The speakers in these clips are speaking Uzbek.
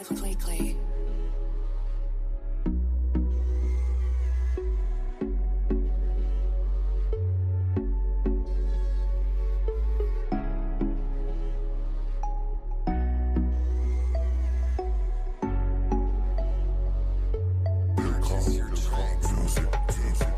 Clay.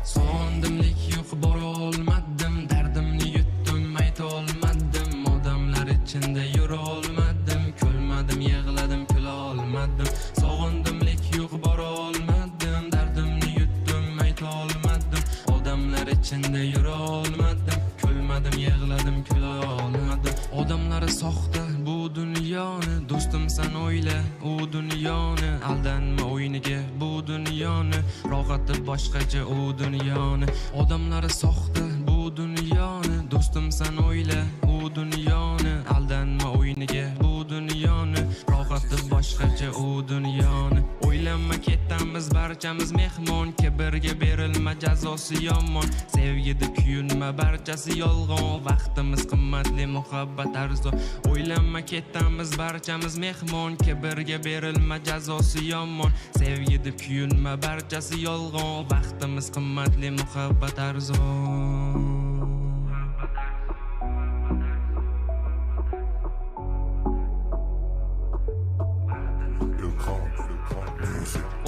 Sondimlik yo'q bora olmadim, dardimni yutdim ayta olmadim, odamlar ichida yura olmadim, kulmadim yig'ladim kula olmadim. Sog'indimlik yo'q bora olmadim, dardimni yutdim ayta olmadim, odamlar ichida yura olmadim, kulmadim yig'ladim kula olmadim. Odamlari soxta bu dunyoni, do'stim sen o'yla u dunyoni, aldanma o'yiniga bu dunyoni, ro'g'ati boshqacha u dunyoni. Odamlari soxta bu dunyoni, do'stim sen o'yla u dunyoni, aldanma o'yiniga bu dunyoni, ro'g'ati boshqacha u dunyoni. O'ylanma ketamiz barchamiz mehmon, kibrga berilma jazosi yomon, sevgida kuyunma barchasi yolg'on, vaqtimiz qimmatli muhabbat arzon. O'ylanma ketamiz barchamiz mehmon, kibrga berilma jazosi yomon, sevgida kuyunma barchasi yolg'on, vaqtimiz qimmatli muhabbat arzon.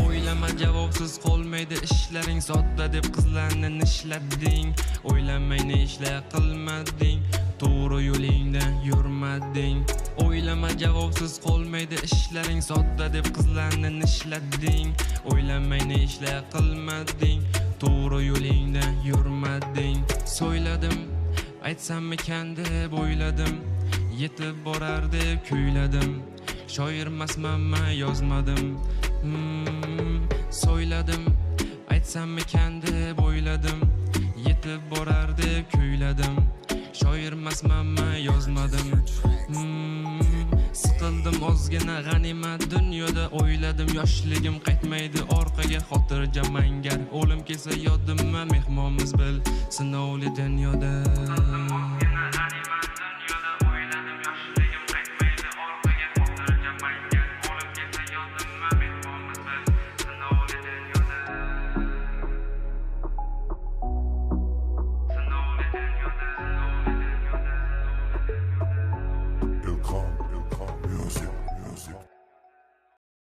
O'ylama javobsiz qolmaydi ishlaring, sodda deb qizlarni nishlading, o'ylamay ne ishlar qilmading, to'g'ri yo'lingdan yurmading. O'ylama javobsiz qolmaydi ishlaring, sodda deb qizlarni nishlading, o'ylamay ne ishlar qilmading, to'g'ri yo'lingdan yurmading. So'yladim aytsammikan deb o'yladim, yetib borar deb kuyladim, shoirmasman yozmadim. So'yladim aytsammikan deb o'yladim, yetib borar deb kuyladim, shoirmasman yozmadim. Siqildim ozgina g'animat dunyoda, o'yladim yoshligim qaytmaydi orqaga, xotirjam mangar o'lim kelsa yodimma, mehmonmiz bil sinovli dunyoda.